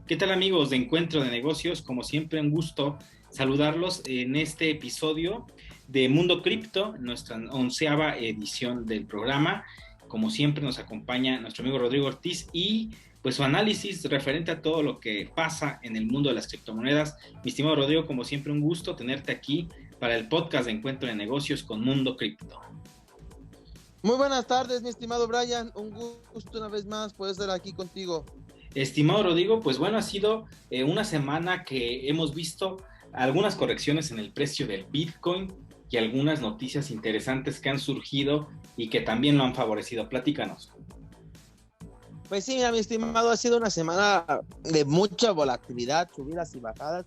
¿Qué tal amigos de Encuentro de Negocios? Como siempre, un gusto saludarlos en este episodio de Mundo Cripto, nuestra 11ª edición del programa. Como siempre nos acompaña nuestro amigo Rodrigo Ortiz y pues su análisis referente a todo lo que pasa en el mundo de las criptomonedas. Mi estimado Rodrigo, como siempre, un gusto tenerte aquí para el podcast de Encuentro de Negocios con Mundo Cripto. Muy buenas tardes, mi estimado Brian. Un gusto una vez más poder estar aquí contigo. Estimado Rodrigo, pues bueno, ha sido una semana que hemos visto algunas correcciones en el precio del Bitcoin y algunas noticias interesantes que han surgido y que también lo han favorecido. Platícanos. Pues sí, mira, mi estimado, ha sido una semana de mucha volatilidad, subidas y bajadas.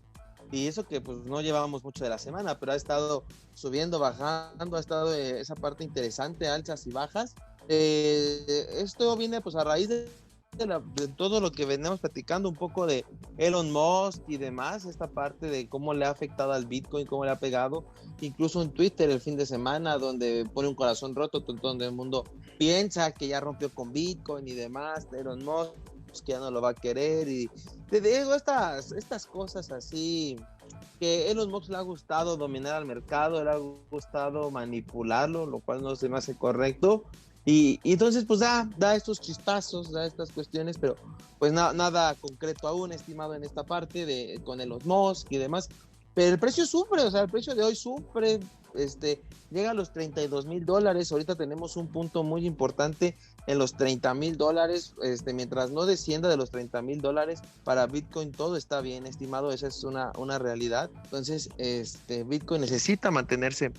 Y eso que pues no llevábamos mucho de la semana, pero ha estado subiendo, bajando, ha estado esa parte interesante, alzas y bajas. Esto viene pues a raíz de todo lo que venimos platicando, un poco de Elon Musk y demás, esta parte de cómo le ha afectado al Bitcoin, cómo le ha pegado, incluso en Twitter el fin de semana, donde pone un corazón roto, donde el mundo piensa que ya rompió con Bitcoin y demás, Elon Musk que ya no lo va a querer, y te digo estas cosas así, que Elon Musk le ha gustado dominar al mercado, le ha gustado manipularlo, lo cual no se me hace correcto. Y entonces pues da estos chispazos, da estas cuestiones, pero pues nada concreto aún, estimado, en esta parte con Elon Musk y demás. Pero el precio sufre, o sea, el precio de hoy sufre, llega a los $32,000. Ahorita tenemos un punto muy importante en los $30,000. Mientras no descienda de los $30,000 para Bitcoin, todo está bien, estimado. Esa es una realidad. Entonces, Bitcoin necesita mantenerse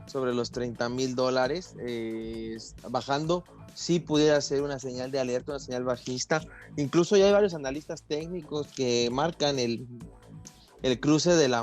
sobre los $30,000, bajando. Sí pudiera ser una señal de alerta, una señal bajista. Incluso ya hay varios analistas técnicos que marcan el cruce de la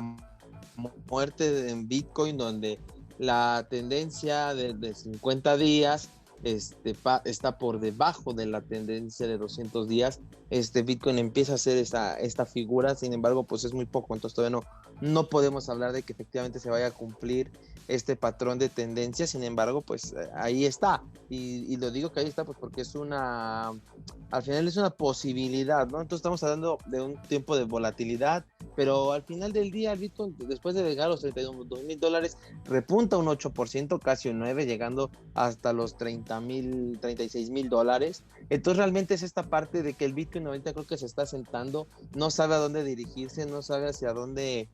muerte en Bitcoin, donde la tendencia de 50 días está por debajo de la tendencia de 200 días. Bitcoin empieza a hacer esta figura, sin embargo, pues es muy poco, entonces todavía no podemos hablar de que efectivamente se vaya a cumplir este patrón de tendencia. Sin embargo, pues ahí está, y lo digo que ahí está pues porque al final es una posibilidad, ¿no? Entonces estamos hablando de un tiempo de volatilidad, pero al final del día el Bitcoin, después de llegar a los $32,000, repunta un 8%, casi un 9%, llegando hasta los $36,000. Entonces realmente es esta parte de que el Bitcoin ahorita creo que se está sentando, no sabe a dónde dirigirse, no sabe hacia dónde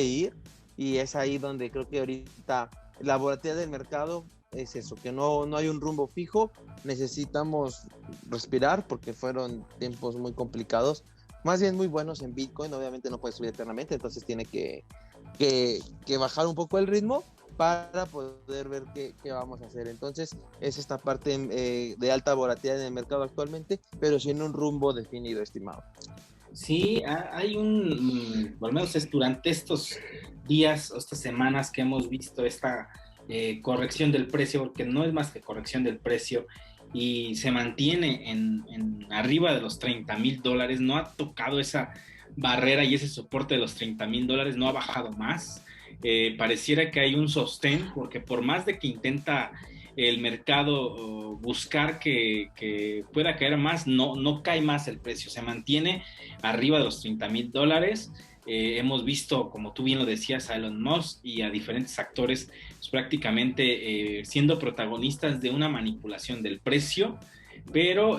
ir, y es ahí donde creo que ahorita la volatilidad del mercado es eso, que no hay un rumbo fijo. Necesitamos respirar porque fueron tiempos muy complicados, más bien muy buenos en Bitcoin. Obviamente no puede subir eternamente, entonces tiene que bajar un poco el ritmo para poder ver qué vamos a hacer. Entonces es esta parte de alta volatilidad en el mercado actualmente, pero sin un rumbo definido, estimado. Sí, hay al menos es durante estos días o estas semanas que hemos visto esta corrección del precio, porque no es más que corrección del precio, y se mantiene en arriba de los $30,000, no ha tocado esa barrera y ese soporte de los $30,000, no ha bajado más. Pareciera que hay un sostén, porque por más de que intenta el mercado buscar que pueda caer más, no cae más el precio, se mantiene arriba de los $30,000. Hemos visto, como tú bien lo decías, a Elon Musk y a diferentes actores pues, prácticamente siendo protagonistas de una manipulación del precio, pero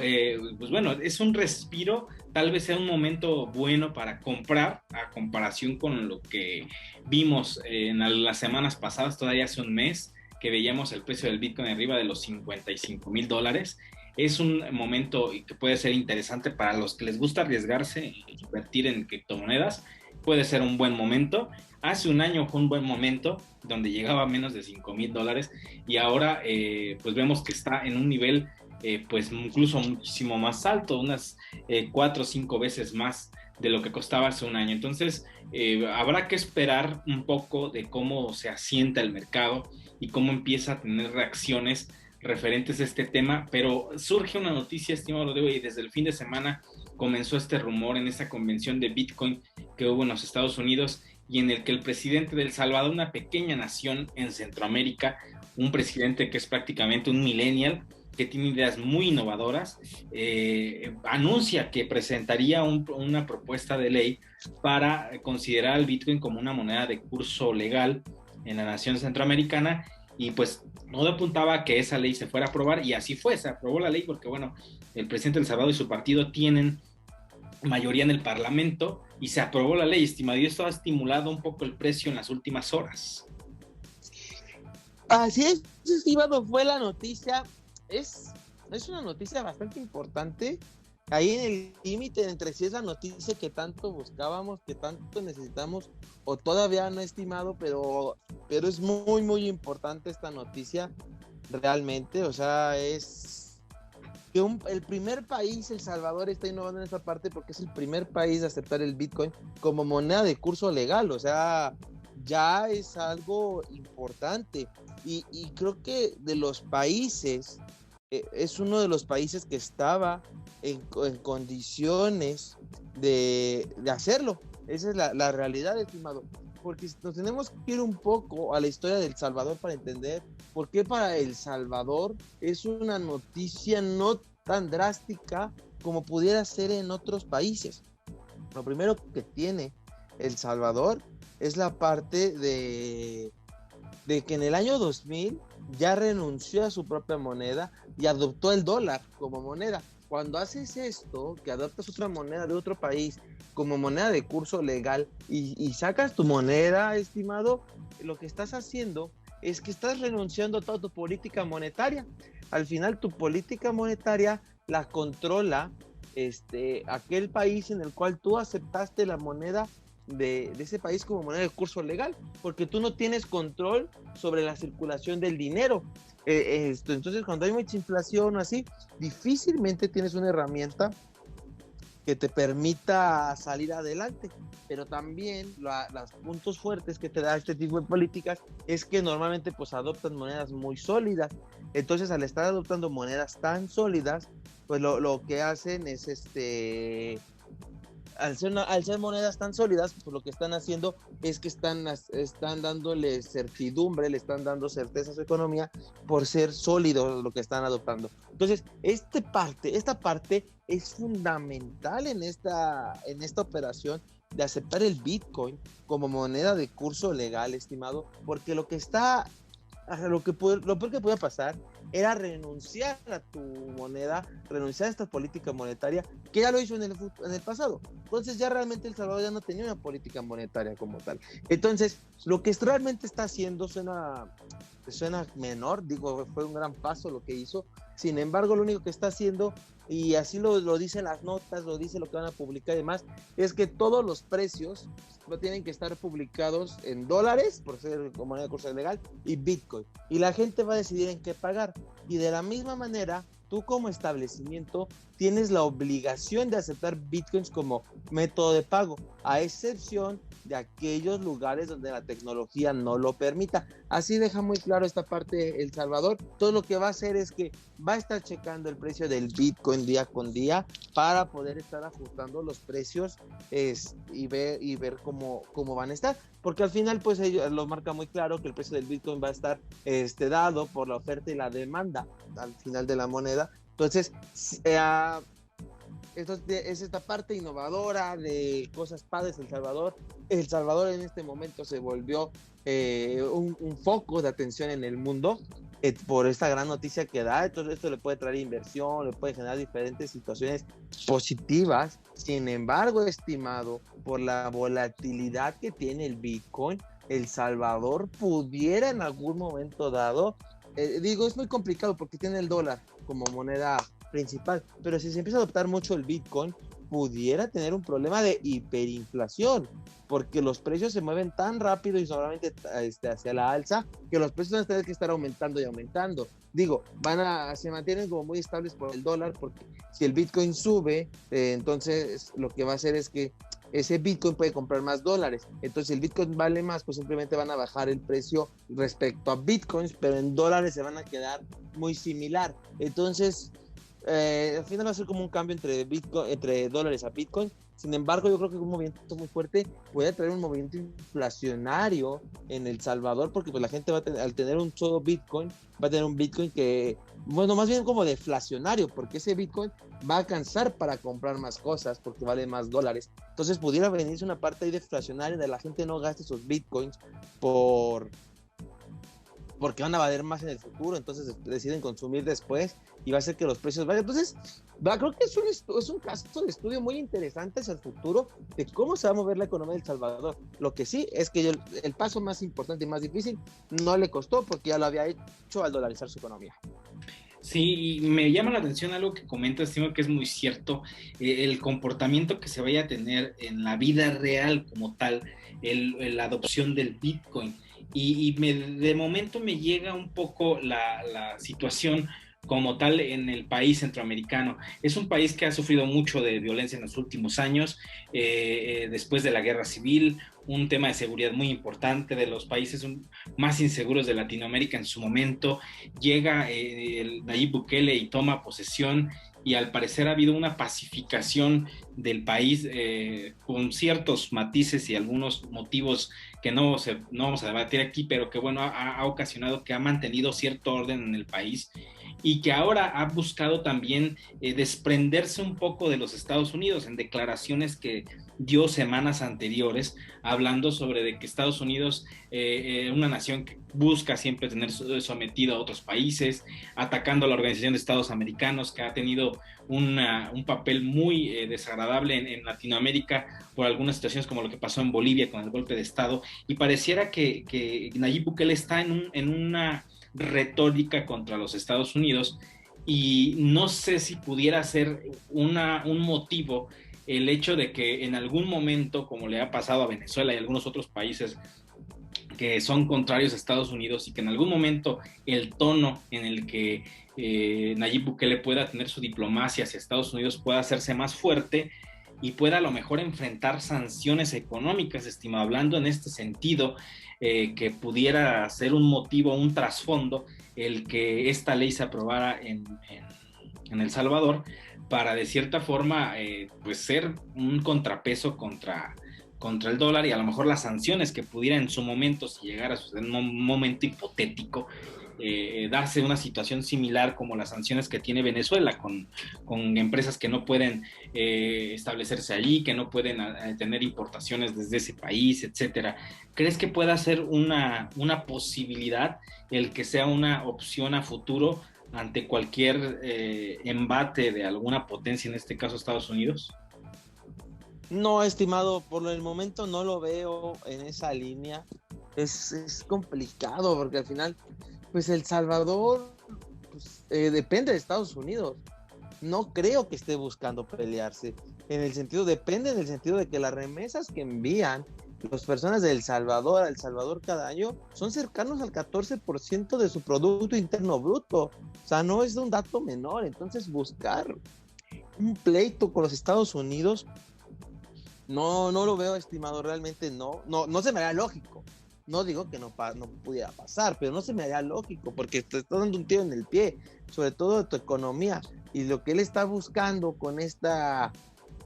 pues bueno, es un respiro, tal vez sea un momento bueno para comprar a comparación con lo que vimos en las semanas pasadas, todavía hace un mes que veíamos el precio del Bitcoin arriba de los $55,000. Es un momento que puede ser interesante para los que les gusta arriesgarse e invertir en criptomonedas. Puede ser un buen momento. Hace un año fue un buen momento donde llegaba a menos de $5,000 y ahora pues vemos que está en un nivel pues incluso muchísimo más alto, unas 4 o 5 veces más de lo que costaba hace un año. Entonces habrá que esperar un poco de cómo se asienta el mercado y cómo empieza a tener reacciones referentes a este tema, pero surge una noticia, estimado Rodrigo, y desde el fin de semana comenzó este rumor en esta convención de Bitcoin que hubo en los Estados Unidos y en el que el presidente de El Salvador, una pequeña nación en Centroamérica, un presidente que es prácticamente un millennial, que tiene ideas muy innovadoras, anuncia que presentaría una propuesta de ley para considerar el Bitcoin como una moneda de curso legal en la nación centroamericana, y pues todo apuntaba a que esa ley se fuera a aprobar, y así fue, se aprobó la ley porque, bueno, el presidente de El Salvador y su partido tienen mayoría en el Parlamento y se aprobó la ley, estimado, y esto ha estimulado un poco el precio en las últimas horas. Así es, estimado, fue la noticia. Es una noticia bastante importante, ahí en el límite entre si es la noticia que tanto buscábamos, que tanto necesitamos, o todavía no, estimado, pero es muy, muy importante esta noticia, realmente. O sea, es que el primer país, El Salvador, está innovando en esta parte porque es el primer país de aceptar el Bitcoin como moneda de curso legal. O sea, ya es algo importante, y creo que de los países, es uno de los países que estaba en condiciones de hacerlo. Esa es la realidad, estimado, porque nos tenemos que ir un poco a la historia de El Salvador para entender por qué para El Salvador es una noticia no tan drástica como pudiera ser en otros países. Lo primero que tiene El Salvador es la parte de que en el año 2000 ya renunció a su propia moneda y adoptó el dólar como moneda. Cuando haces esto, que adoptas otra moneda de otro país como moneda de curso legal y sacas tu moneda, estimado, lo que estás haciendo es que estás renunciando a toda tu política monetaria. Al final, tu política monetaria la controla aquel país en el cual tú aceptaste la moneda de ese país como moneda de curso legal, porque tú no tienes control sobre la circulación del dinero. Entonces, cuando hay mucha inflación o así, difícilmente tienes una herramienta que te permita salir adelante. Pero también los puntos fuertes que te da este tipo de políticas es que normalmente pues adoptan monedas muy sólidas. Entonces, al estar adoptando monedas tan sólidas, pues lo que hacen es al ser monedas tan sólidas, pues lo que están haciendo es que están dándole certidumbre, le están dando certeza a su economía por ser sólido lo que están adoptando. Entonces, esta parte es fundamental en esta operación de aceptar el Bitcoin como moneda de curso legal, estimado, porque lo peor que podía pasar era renunciar a tu moneda, renunciar a esta política monetaria, que ya lo hizo en el pasado. Entonces ya realmente El Salvador ya no tenía una política monetaria como tal. Entonces, lo que realmente está haciendo suena menor, digo, fue un gran paso lo que hizo. Sin embargo, lo único que está haciendo, y así lo dicen las notas, lo dice lo que van a publicar y demás, es que todos los precios tienen que estar publicados en dólares, por ser moneda de curso legal, y Bitcoin. Y la gente va a decidir en qué pagar. Y de la misma manera, tú como establecimiento tienes la obligación de aceptar Bitcoins como método de pago, a excepción de aquellos lugares donde la tecnología no lo permita. Así deja muy claro esta parte El Salvador. Todo lo que va a hacer es que va a estar checando el precio del Bitcoin día con día para poder estar ajustando los precios y ver cómo van a estar. Porque al final, pues ellos lo marca muy claro que el precio del Bitcoin va a estar dado por la oferta y la demanda al final de la moneda. Entonces, esto es esta parte innovadora de cosas padres El Salvador. El Salvador en este momento se volvió un foco de atención en el mundo por esta gran noticia que da. Entonces esto le puede traer inversión, le puede generar diferentes situaciones positivas. Sin embargo, estimado, por la volatilidad que tiene el Bitcoin, El Salvador pudiera en algún momento dado, es muy complicado porque tiene el dólar como moneda principal, pero si se empieza a adoptar mucho el Bitcoin, pudiera tener un problema de hiperinflación, porque los precios se mueven tan rápido y solamente hacia la alza, que los precios van a tener que estar aumentando y aumentando. Digo, se mantienen como muy estables por el dólar, porque si el Bitcoin sube, entonces lo que va a hacer es que ese Bitcoin puede comprar más dólares. Entonces, si el Bitcoin vale más, pues simplemente van a bajar el precio respecto a Bitcoins, pero en dólares se van a quedar muy similar. Entonces, al final va a ser como un cambio entre dólares a Bitcoin, Sin embargo, yo creo que un movimiento muy fuerte puede traer un movimiento inflacionario en El Salvador, porque pues la gente va a tener, al tener un solo Bitcoin, va a tener un Bitcoin que, bueno, más bien como deflacionario, porque ese Bitcoin va a alcanzar para comprar más cosas, porque vale más dólares. Entonces pudiera venirse una parte ahí deflacionaria de la gente no gaste sus Bitcoins porque van a valer más en el futuro, entonces deciden consumir después y va a hacer que los precios vayan. Entonces, creo que es un caso de estudio muy interesante hacia el futuro de cómo se va a mover la economía de El Salvador. Lo que sí es que el paso más importante y más difícil no le costó porque ya lo había hecho al dolarizar su economía. Sí, y me llama la atención algo que comentas, Timo, que es muy cierto, el comportamiento que se vaya a tener en la vida real como tal, la adopción del Bitcoin. De momento me llega un poco la situación como tal en el país centroamericano. Es un país que ha sufrido mucho de violencia en los últimos años, después de la guerra civil, un tema de seguridad muy importante, de los países más inseguros de Latinoamérica en su momento. Llega Nayib Bukele y toma posesión, y al parecer ha habido una pacificación del país, con ciertos matices y algunos motivos que no vamos a debatir aquí, pero que bueno, ha ocasionado que ha mantenido cierto orden en el país, y que ahora ha buscado también desprenderse un poco de los Estados Unidos en declaraciones que dio semanas anteriores, hablando sobre de que Estados Unidos, una nación que busca siempre tener sometido a otros países, atacando a la Organización de Estados Americanos, que ha tenido un papel muy desagradable en Latinoamérica por algunas situaciones como lo que pasó en Bolivia con el golpe de Estado, y pareciera que Nayib Bukele está en una retórica contra los Estados Unidos, y no sé si pudiera ser un motivo el hecho de que en algún momento, como le ha pasado a Venezuela y a algunos otros países que son contrarios a Estados Unidos, y que en algún momento el tono en el que Nayib Bukele pueda tener su diplomacia hacia Estados Unidos pueda hacerse más fuerte y pueda a lo mejor enfrentar sanciones económicas, estimado, hablando en este sentido, que pudiera ser un motivo, un trasfondo, el que esta ley se aprobara en El Salvador, para de cierta forma pues ser un contrapeso contra el dólar, y a lo mejor las sanciones que pudiera en su momento, si llegara a suceder en un momento hipotético, darse una situación similar como las sanciones que tiene Venezuela con empresas que no pueden establecerse allí, que no pueden tener importaciones desde ese país, etcétera. ¿Crees que pueda ser una posibilidad el que sea una opción a futuro ante cualquier embate de alguna potencia, en este caso Estados Unidos? No, estimado, por el momento no lo veo en esa línea. Es complicado porque al final, pues El Salvador pues, depende de Estados Unidos. No creo que esté buscando pelearse. Depende en el sentido de que las remesas que envían las personas de El Salvador a El Salvador cada año son cercanos al 14% de su Producto Interno Bruto. O sea, no es un dato menor. Entonces, buscar un pleito con los Estados Unidos, no lo veo, estimado, realmente no se me haría lógico. No digo que no pudiera pasar, pero no se me haría lógico, porque te está dando un tiro en el pie, sobre todo de tu economía, y lo que él está buscando con esta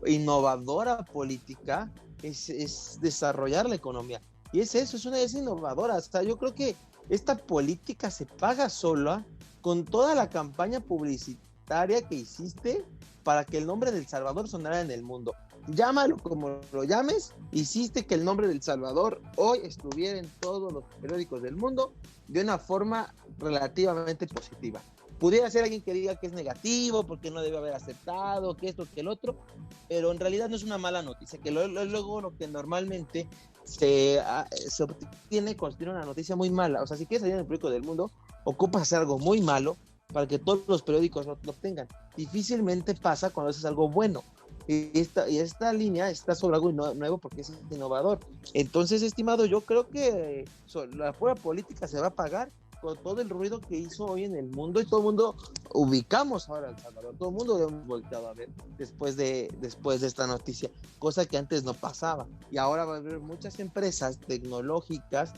innovadora política es desarrollar la economía, y es innovadora. O sea, yo creo que esta política se paga sola con toda la campaña publicitaria que hiciste para que el nombre de El Salvador sonara en el mundo. Llámalo como lo llames, hiciste que el nombre de El Salvador hoy estuviera en todos los periódicos del mundo de una forma relativamente positiva. Pudiera ser alguien que diga que es negativo, porque no debe haber aceptado, que esto, que el otro, pero en realidad no es una mala noticia, que luego lo que normalmente se obtiene cuando tiene una noticia muy mala. O sea, si quieres salir en el periódico del mundo, ocupas hacer algo muy malo para que todos los periódicos lo obtengan. Difícilmente pasa cuando haces algo bueno. Y esta línea está sobre algo nuevo porque es innovador. Entonces, estimado, yo creo que la pura política se va a pagar con todo el ruido que hizo hoy en el mundo, y todo el mundo ubicamos ahora a El Salvador, todo el mundo lo hemos volteado a ver después de esta noticia, cosa que antes no pasaba. Y ahora va a haber muchas empresas tecnológicas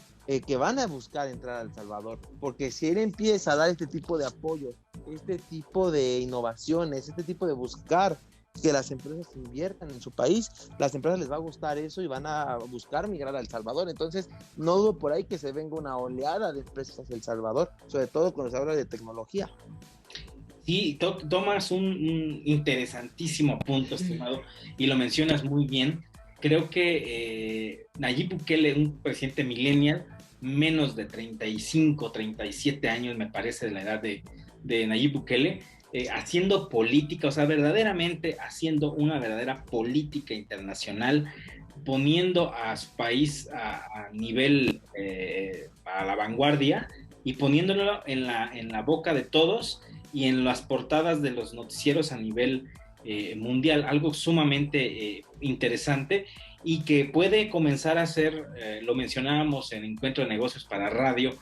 que van a buscar entrar a El Salvador, porque si él empieza a dar este tipo de apoyo, este tipo de innovaciones, este tipo de buscar que las empresas inviertan en su país, las empresas les va a gustar eso y van a buscar migrar a El Salvador. Entonces, no dudo por ahí que se venga una oleada de empresas hacia El Salvador, sobre todo cuando se habla de tecnología. Sí, tomas un interesantísimo punto, estimado, y lo mencionas muy bien. Creo que Nayib Bukele, un presidente millennial, menos de 35, 37 años, me parece, de la edad de Nayib Bukele, haciendo política, o sea, verdaderamente haciendo una verdadera política internacional, poniendo a su país a nivel, a la vanguardia y poniéndolo en la boca de todos y en las portadas de los noticieros a nivel mundial, algo sumamente interesante y que puede comenzar a ser, lo mencionábamos en Encuentro de Negocios para Radio,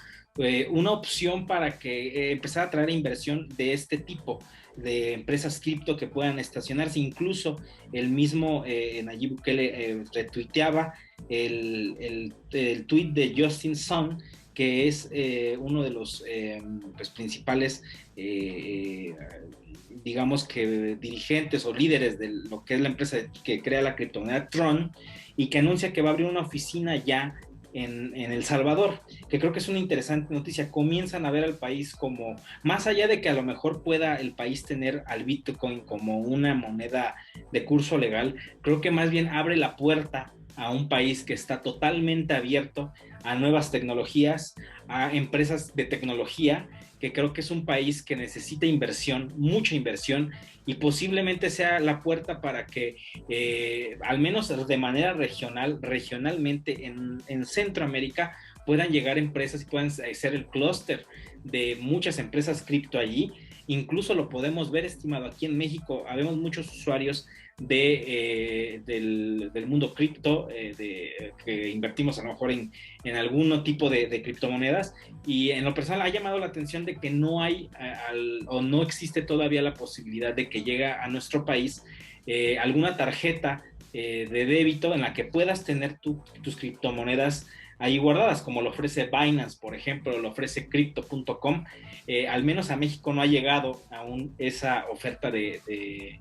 una opción para que empezar a traer inversión de este tipo de empresas cripto que puedan estacionarse. Incluso el mismo Nayib Bukele retuiteaba el tweet de Justin Sun, que es uno de los pues, principales, digamos que dirigentes o líderes de lo que es la empresa que crea la criptomoneda Tron, y que anuncia que va a abrir una oficina ya en El Salvador, que creo que es una interesante noticia. Comienzan a ver al país como, más allá de que a lo mejor pueda el país tener al Bitcoin como una moneda de curso legal, creo que más bien abre la puerta a un país que está totalmente abierto a nuevas tecnologías, a empresas de tecnología, que creo que es un país que necesita inversión, mucha inversión, y posiblemente sea la puerta para que, al menos de manera regionalmente en Centroamérica, puedan llegar empresas y puedan ser el clúster de muchas empresas cripto allí. Incluso lo podemos ver, estimado, aquí en México, habemos muchos usuarios del mundo cripto, que invertimos a lo mejor en algún tipo de criptomonedas, y en lo personal ha llamado la atención de que no hay o no existe todavía la posibilidad de que llegue a nuestro país alguna tarjeta de débito en la que puedas tener tus criptomonedas ahí guardadas, como lo ofrece Binance, por ejemplo, lo ofrece Crypto.com. Al menos a México no ha llegado aún esa oferta de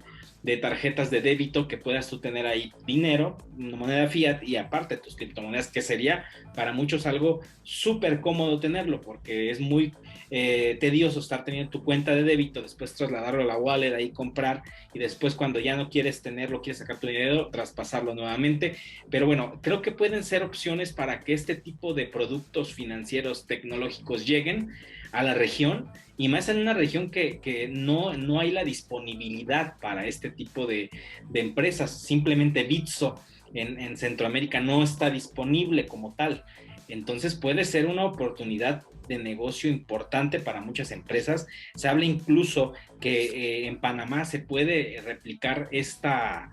tarjetas de débito que puedas tú tener ahí dinero, una moneda fiat y aparte tus criptomonedas, que sería para muchos algo súper cómodo tenerlo, porque es muy tedioso estar teniendo tu cuenta de débito, después trasladarlo a la wallet, ahí comprar, y después cuando ya no quieres tenerlo, quieres sacar tu dinero, traspasarlo nuevamente. Pero bueno, creo que pueden ser opciones para que este tipo de productos financieros tecnológicos lleguen a la región, y más en una región que no hay la disponibilidad para este tipo de empresas. Simplemente Bitso en Centroamérica no está disponible como tal. Entonces puede ser una oportunidad de negocio importante para muchas empresas. Se habla incluso que en Panamá se puede replicar esta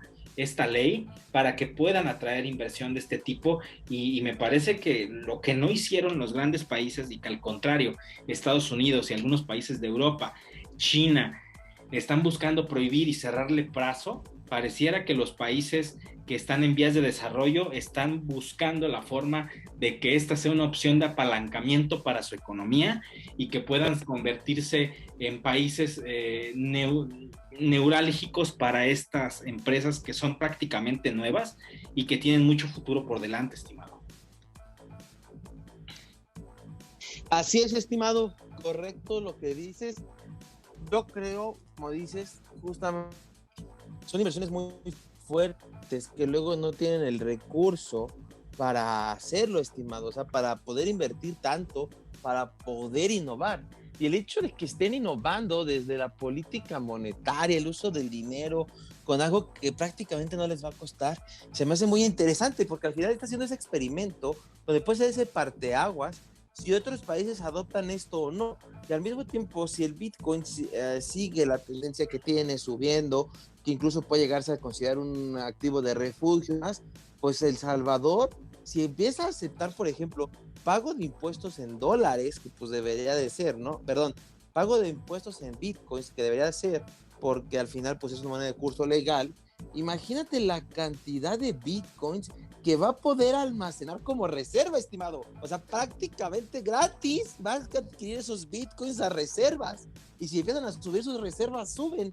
ley para que puedan atraer inversión de este tipo, y me parece que lo que no hicieron los grandes países, y que al contrario Estados Unidos y algunos países de Europa, China, están buscando prohibir y cerrarle plazo, pareciera que los países que están en vías de desarrollo están buscando la forma de que esta sea una opción de apalancamiento para su economía y que puedan convertirse en países neurálgicos para estas empresas que son prácticamente nuevas y que tienen mucho futuro por delante, estimado. Así es, estimado, correcto lo que dices. Yo creo, como dices, justamente son inversiones muy fuertes que luego no tienen el recurso para hacerlo, estimado, o sea, para poder invertir tanto, para poder innovar. Y el hecho de que estén innovando desde la política monetaria, el uso del dinero, con algo que prácticamente no les va a costar, se me hace muy interesante, porque al final está haciendo ese experimento donde puede ser ese parteaguas si otros países adoptan esto o no. Y al mismo tiempo, si el Bitcoin sigue la tendencia que tiene, subiendo, que incluso puede llegarse a considerar un activo de refugio, pues El Salvador, si empieza a aceptar, por ejemplo, pago de impuestos en dólares, que pues debería de ser, ¿no? Perdón, pago de impuestos en Bitcoins, que debería de ser, porque al final pues es una moneda de curso legal. Imagínate la cantidad de Bitcoins que va a poder almacenar como reserva, estimado. O sea, prácticamente gratis vas a adquirir esos Bitcoins a reservas. Y si empiezan a subir sus reservas, suben.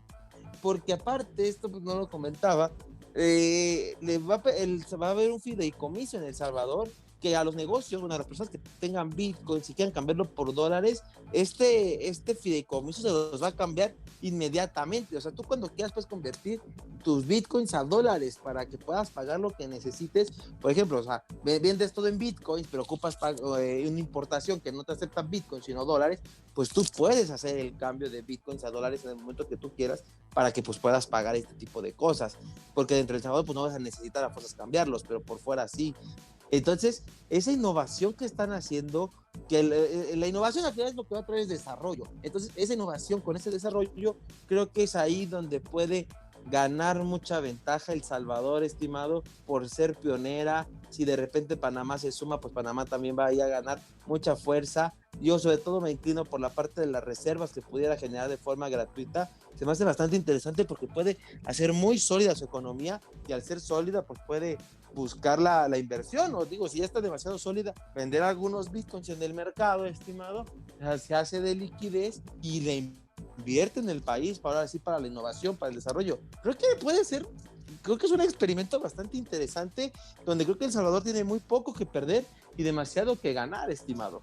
porque aparte, esto pues no lo comentaba, se va a haber un fideicomiso en El Salvador que a los negocios, bueno, a las personas que tengan Bitcoin, si quieren cambiarlo por dólares, este fideicomiso se los va a cambiar inmediatamente. O sea, tú cuando quieras puedes convertir tus Bitcoins a dólares para que puedas pagar lo que necesites. Por ejemplo, o sea, vendes todo en Bitcoins, pero ocupas una importación que no te acepta Bitcoin, sino dólares, pues tú puedes hacer el cambio de Bitcoins a dólares en el momento que tú quieras para que pues puedas pagar este tipo de cosas. Porque dentro del Salvador pues no vas a necesitar a fuerzas cambiarlos, pero por fuera sí. Entonces, esa innovación que están haciendo, que la innovación al final es lo que va a traer es desarrollo. Entonces, esa innovación con ese desarrollo, creo que es ahí donde puede ganar mucha ventaja El Salvador, estimado, por ser pionera. Si de repente Panamá se suma, pues Panamá también va a ir a ganar mucha fuerza. Yo sobre todo me inclino por la parte de las reservas que pudiera generar de forma gratuita. Se me hace bastante interesante porque puede hacer muy sólida su economía y al ser sólida, pues puede buscar la inversión, o digo, si ya está demasiado sólida, vender algunos bitcoins en el mercado, estimado, se hace de liquidez y le invierte en el país para ahora sí, para la innovación, para el desarrollo. Creo que puede ser, creo que es un experimento bastante interesante, donde creo que El Salvador tiene muy poco que perder y demasiado que ganar, estimado.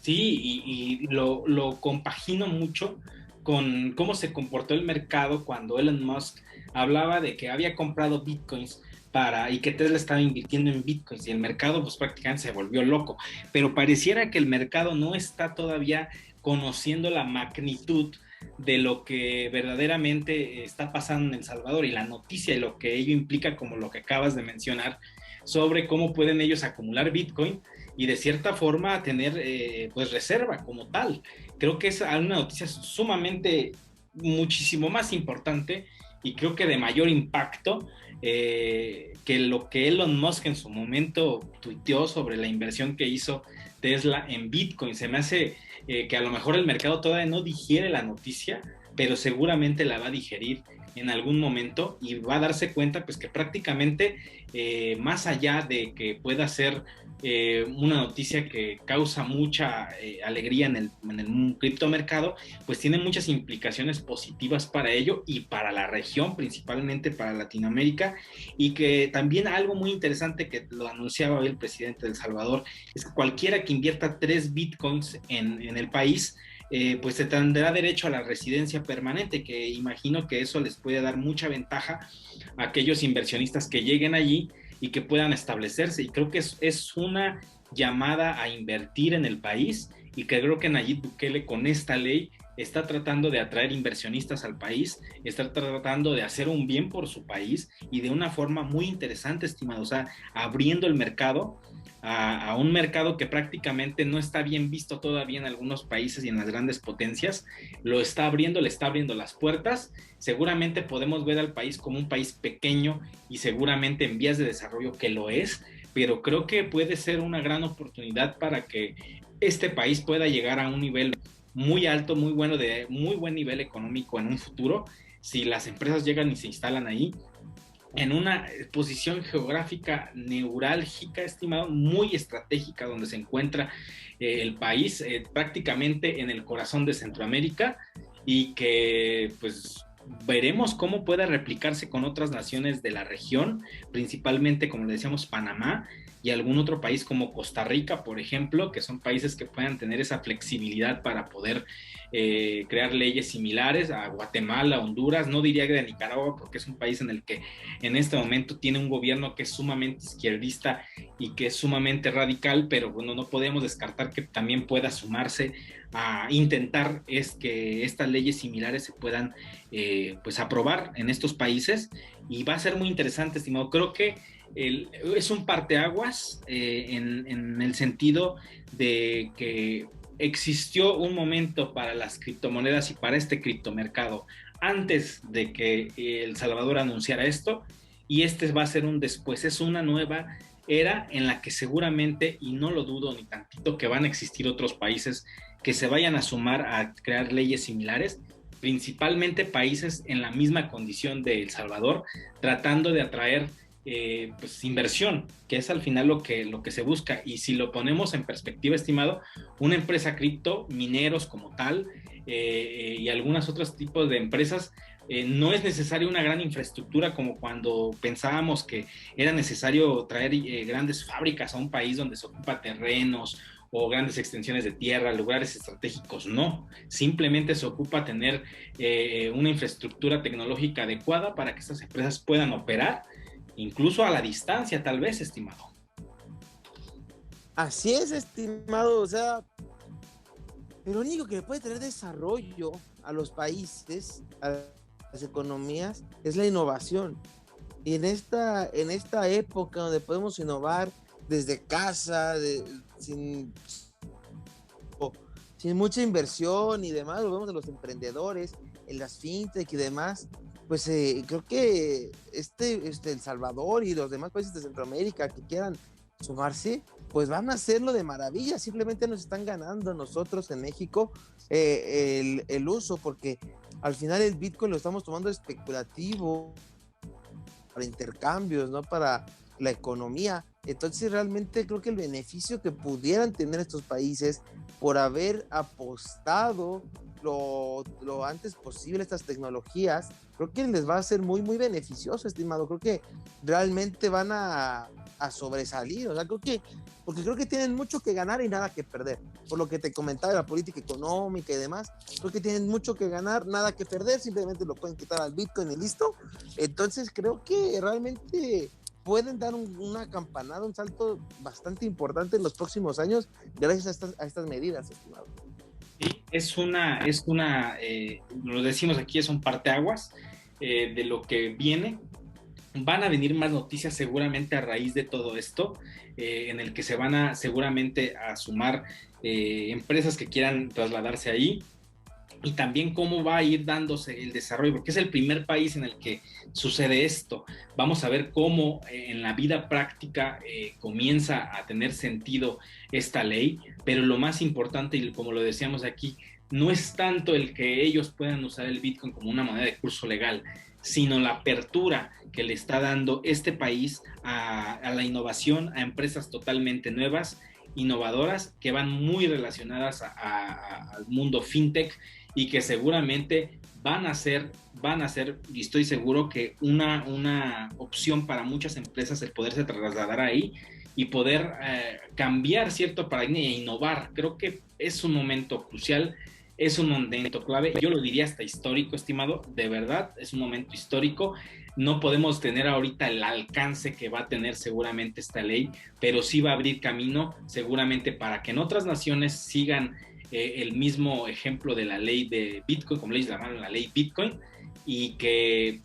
Sí, y lo compagino mucho con cómo se comportó el mercado cuando Elon Musk hablaba de que había comprado bitcoins y que Tesla estaba invirtiendo en bitcoins y el mercado pues prácticamente se volvió loco, pero pareciera que el mercado no está todavía conociendo la magnitud de lo que verdaderamente está pasando en El Salvador y la noticia y lo que ello implica, como lo que acabas de mencionar, sobre cómo pueden ellos acumular bitcoin y de cierta forma tener pues reserva como tal. Creo que es una noticia sumamente muchísimo más importante y creo que de mayor impacto que lo que Elon Musk en su momento tuiteó sobre la inversión que hizo Tesla en Bitcoin. Se me hace que a lo mejor el mercado todavía no digiere la noticia, pero seguramente la va a digerir en algún momento y va a darse cuenta pues que prácticamente más allá de que pueda ser una noticia que causa mucha alegría en el criptomercado, pues tiene muchas implicaciones positivas para ello y para la región, principalmente para Latinoamérica, y que también algo muy interesante que lo anunciaba hoy el presidente de El Salvador, es que cualquiera que invierta 3 bitcoins en el país, pues se tendrá derecho a la residencia permanente, que imagino que eso les puede dar mucha ventaja a aquellos inversionistas que lleguen allí y que puedan establecerse. Y creo que es una llamada a invertir en el país y que creo que Nayib Bukele con esta ley está tratando de atraer inversionistas al país, está tratando de hacer un bien por su país y de una forma muy interesante, estimado, o sea, abriendo el mercado a un mercado que prácticamente no está bien visto todavía en algunos países y en las grandes potencias, lo está abriendo, le está abriendo las puertas. Seguramente podemos ver al país como un país pequeño y seguramente en vías de desarrollo, que lo es, pero creo que puede ser una gran oportunidad para que este país pueda llegar a un nivel muy alto, muy bueno, de muy buen nivel económico en un futuro, si las empresas llegan y se instalan ahí en una posición geográfica neurálgica, estimado, muy estratégica, donde se encuentra el país, prácticamente en el corazón de Centroamérica, y que pues veremos cómo puede replicarse con otras naciones de la región, principalmente, como le decíamos, Panamá y algún otro país como Costa Rica, por ejemplo, que son países que puedan tener esa flexibilidad para poder crear leyes similares a Guatemala, Honduras, no diría que de Nicaragua, porque es un país en el que en este momento tiene un gobierno que es sumamente izquierdista y que es sumamente radical, pero bueno, no podemos descartar que también pueda sumarse a intentar que estas leyes similares se puedan pues aprobar en estos países, y va a ser muy interesante, estimado. Creo que es un parteaguas en el sentido de que existió un momento para las criptomonedas y para este criptomercado antes de que El Salvador anunciara esto, y este va a ser un después, es una nueva era en la que seguramente, y no lo dudo ni tantito, que van a existir otros países que se vayan a sumar a crear leyes similares, principalmente países en la misma condición de El Salvador, tratando de atraer pues inversión, que es al final lo que se busca. Y si lo ponemos en perspectiva, estimado, una empresa cripto, mineros como tal, y algunos otros tipos de empresas, No es necesaria una gran infraestructura como cuando pensábamos que era necesario traer grandes fábricas a un país donde se ocupa terrenos o grandes extensiones de tierra, lugares estratégicos. No, simplemente se ocupa tener una infraestructura tecnológica adecuada para que estas empresas puedan operar, incluso a la distancia, tal vez, estimado. Así es, estimado, o sea, lo único que le puede traer desarrollo a los países, a las economías, es la innovación. Y en esta época donde podemos innovar desde casa, sin mucha inversión y demás, lo vemos de los emprendedores, en las fintech y demás, pues creo que El Salvador y los demás países de Centroamérica que quieran sumarse, pues van a hacerlo de maravilla. Simplemente nos están ganando nosotros en México el uso, porque al final el Bitcoin lo estamos tomando especulativo para intercambios, no para la economía. Entonces realmente creo que el beneficio que pudieran tener estos países por haber apostado lo antes posible estas tecnologías, creo que les va a ser muy, muy beneficioso, estimado. Creo que realmente van a sobresalir, o sea, porque creo que tienen mucho que ganar y nada que perder. Por lo que te comentaba de la política económica y demás, creo que tienen mucho que ganar, nada que perder, simplemente lo pueden quitar al Bitcoin y listo. Entonces creo que realmente pueden dar una campanada, un salto bastante importante en los próximos años gracias a estas medidas, estimado. Sí, lo decimos aquí, es un parteaguas de lo que viene. Van a venir más noticias seguramente a raíz de todo esto, en el que se van a seguramente a sumar empresas que quieran trasladarse ahí, y también cómo va a ir dándose el desarrollo, porque es el primer país en el que sucede esto. Vamos a ver cómo en la vida práctica comienza a tener sentido esta ley, pero lo más importante, y como lo decíamos aquí, no es tanto el que ellos puedan usar el Bitcoin como una moneda de curso legal, sino la apertura que le está dando este país a la innovación, a empresas totalmente nuevas, innovadoras, que van muy relacionadas al mundo fintech, y que seguramente van a ser, y estoy seguro que una opción para muchas empresas el poderse trasladar ahí y poder cambiar cierto paradigma e innovar. Creo que es un momento crucial, es un momento clave, yo lo diría hasta histórico, estimado, de verdad, es un momento histórico. No podemos tener ahorita el alcance que va a tener seguramente esta ley, pero sí va a abrir camino seguramente para que en otras naciones sigan el mismo ejemplo de la ley de Bitcoin, como le llamaron la ley Bitcoin, y que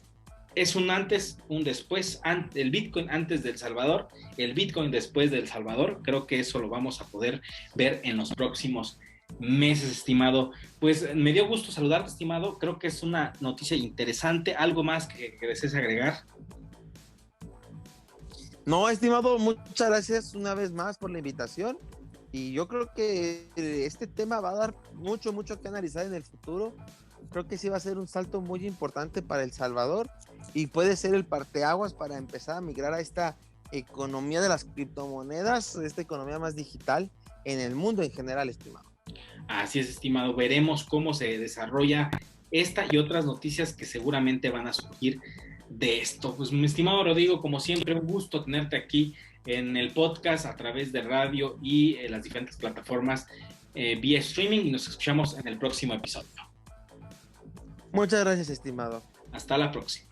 es un antes, un después, el Bitcoin antes de El Salvador, el Bitcoin después de El Salvador. Creo que eso lo vamos a poder ver en los próximos meses, estimado. Pues me dio gusto saludarte, estimado. Creo que es una noticia interesante. ¿Algo más que desees agregar? No, estimado, muchas gracias una vez más por la invitación. Y yo creo que este tema va a dar mucho, mucho que analizar en el futuro. Creo que sí va a ser un salto muy importante para El Salvador y puede ser el parteaguas para empezar a migrar a esta economía de las criptomonedas, esta economía más digital en el mundo en general, estimado. Así es, estimado. Veremos cómo se desarrolla esta y otras noticias que seguramente van a surgir de esto. Pues, mi estimado Rodrigo, como siempre, un gusto tenerte aquí en el podcast a través de radio y las diferentes plataformas vía streaming, y nos escuchamos en el próximo episodio. Muchas gracias, estimado. Hasta la próxima.